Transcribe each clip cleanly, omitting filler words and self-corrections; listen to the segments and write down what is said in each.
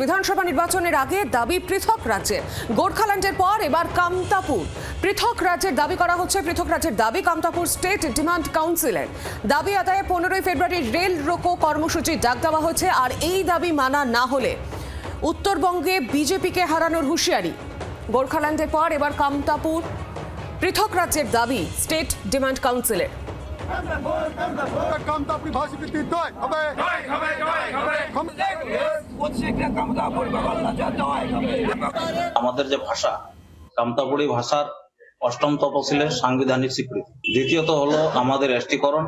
বিধানসভা নির্বাচনের আগে দাবি পৃথক রাজ্যের। গোর্খাল্যান্ডের পর এবার কামতাপুর। পৃথক রাজ্যের দাবি করা হচ্ছে। পৃথক রাজ্যের দাবি কামতাপুর স্টেট ডিমান্ড কাউন্সিলের। দাবি আদায়ে 15 ফেব্রুয়ারি রেল রোকো কর্মসূচির ডাক দেওয়া হয়েছে। আর এই দাবি মানা না হলে উত্তরবঙ্গে বিজেপিকে হারানোর হুঁশিয়ারি। গোর্খাল্যান্ডের পর এবার কামতাপুর। পৃথক রাজ্যের দাবি স্টেট ডিমান্ড কাউন্সিলের। আমাদের যে ভাষা কামতাপুরি ভাষার 8ম তফসিলের সাংবিধানিক স্বীকৃতি, দ্বিতীয়ত হলো আমাদের এসটিকরণ,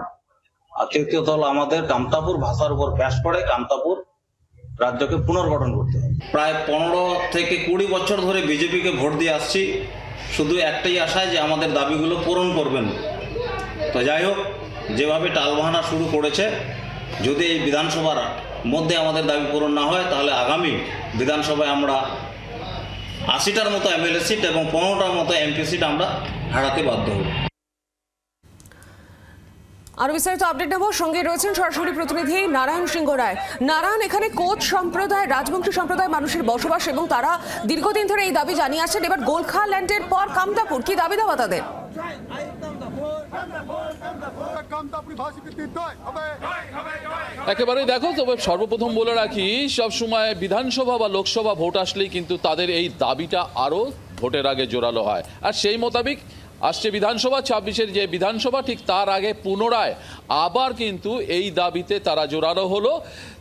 আর তৃতীয়ত হলো আমাদের কামতাপুর ভাষার উপর ব্যাস করে কামতাপুর রাজ্যকে পুনর্গঠন করতে হবে। প্রায় 15 থেকে 20 বছর ধরে বিজেপিকে ভোট দিয়ে আসছি শুধু একটাই আশায় যে আমাদের দাবিগুলো পূরণ করবেন। তো যাই হোক, যেভাবে টালবাহানা শুরু করেছে, যদি এই বিধানসভার মধ্যে আমাদের দাবি পূরণ না হয় তাহলে আগামী বিধানসভায় আমরা 80টার মতো এমএলএ সিট এবং 15টার মতো এমপি সিট আমরা হারাতে বাধ্য হব। আরো বিস্তারিত আপডেট নেব। সঙ্গে রয়েছেন সরাসরি প্রতিনিধি নারায়ণ সিংহ রায়। নারায়ণ, এখানে কোচ সম্প্রদায়, রাজবংশী সম্প্রদায় মানুষের বসবাস এবং তারা দীর্ঘদিন ধরে এই দাবি জানিয়ে আসছেন। এবার গোর্খাল্যান্ডের পর কামতাপুর, কি দাবি দেওয়া তাদের? একেবারেই দেখো, তবে সর্বপ্রথম বলে রাখি, সবসময় বিধানসভা বা লোকসভা ভোট আসলেই কিন্তু তাদের এই দাবিটা আরও ভোটের আগে জোরালো হয়। আর সেই মোতাবেক আসছে বিধানসভা 26-এর যে বিধানসভা, ঠিক তার আগে পুনরায় আবার কিন্তু এই দাবিতে তারা জোরালো হলো।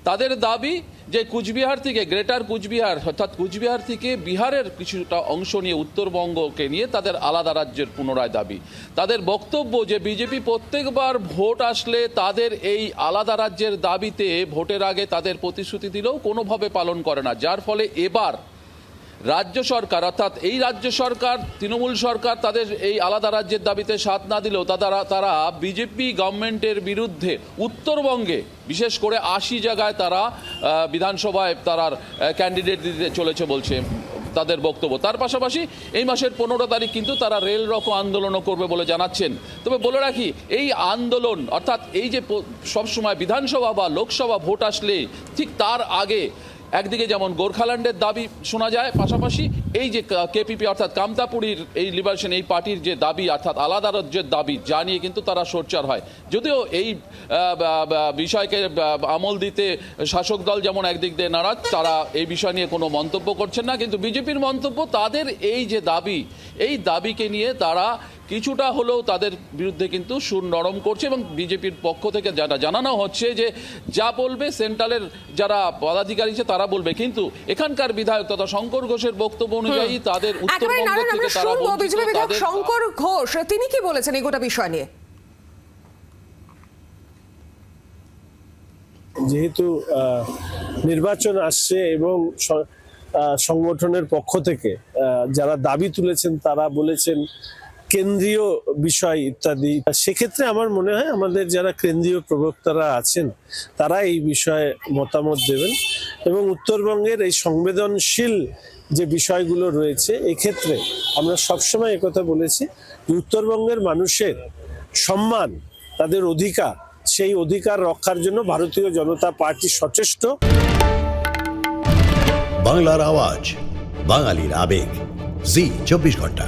তাদের দাবি যে কুচবিহার থেকে, গ্রেটার কুচবিহার অর্থাৎ কুচবিহার থেকে বিহারের কিছুটা অংশ নিয়ে উত্তরবঙ্গকে নিয়ে তাদের আলাদা রাজ্যের পুনরায় দাবি। তাদের বক্তব্য যে বিজেপি প্রত্যেকবার ভোট আসলে তাদের এই আলাদা রাজ্যের দাবিতে ভোটের আগে তাদের প্রতিশ্রুতি দিলেও কোনোভাবে পালন করে না, যার ফলে এবার রাজ্য সরকার অর্থাৎ এই রাজ্য সরকার, তৃণমূল সরকার তাদের এই আলাদা রাজ্যের দাবিতে সাথ না দিলেও তারা বিজেপি গভর্নমেন্টের বিরুদ্ধে উত্তরবঙ্গে বিশেষ করে 80 জায়গায় তারা বিধানসভায় তারা ক্যান্ডিডেট দিতে চলেছে বলছে তাদের বক্তব্য। তার পাশাপাশি এই মাসের 15 তারিখ কিন্তু তারা রেল রোকো আন্দোলনও করবে বলে জানাচ্ছেন। তবে বলে রাখি, এই আন্দোলন অর্থাৎ এই যে সবসময় বিধানসভা বা লোকসভা ভোট আসলে ঠিক তার আগে একদিকে যেমন গোর্খাল্যান্ডের দাবি শোনা যায়, পাশাপাশি এই যে কেপিপি অর্থাৎ কামতাপুরীর এই লিবারেশন এই পার্টির যে দাবি অর্থাৎ আলাদা রাজ্যের দাবি, যা নিয়ে কিন্তু তারা সোচ্চার হয়। যদিও এই বিষয়কে আমল দিতে শাসক দল যেমন একদিক দিয়ে নারাজ, তারা এই বিষয় নিয়ে কোনো মন্তব্য করছেন না, কিন্তু বিজেপির মন্তব্য তাদের এই যে দাবি, এই দাবিকে নিয়ে তারা কিছুটা হলেও তাদের বিরুদ্ধে কিন্তু সুর নরম করছে এবং বিজেপির পক্ষ থেকে যারা জানানো হচ্ছে যে যা বলবে সেন্ট্রালের যারা পদাধিকারী আছে তারা বলবে। কিন্তু এখানকার বিধায়ক তথা শঙ্কর ঘোষের বক্তব্য অনুযায়ী তাদের উত্তরবঙ্গ থেকে তারা বিজেপি বিধায়ক শঙ্কর ঘোষ তিনি কি বলেছেন এই গোটা বিষয় নিয়ে? যেহেতু নির্বাচন আসছে এবং সংগঠনের পক্ষ থেকে যারা দাবি তুলেছেন তারা বলেছেন কেন্দ্রীয় বিষয় ইত্যাদি, সেক্ষেত্রে আমার মনে হয় আমাদের যারা কেন্দ্রীয় প্রবক্তারা আছেন তারা এই বিষয়ে মতামত দেবেন এবং উত্তরবঙ্গের এই সংবেদনশীল যে বিষয়গুলো রয়েছে এক্ষেত্রে আমরা সবসময় একথা বলেছি, উত্তরবঙ্গের মানুষের সম্মান, তাদের অধিকার, সেই অধিকার রক্ষার জন্য ভারতীয় জনতা পার্টি সচেষ্ট। বাংলার আওয়াজ, বাঙালির আবেগ, জি 24 ঘন্টা।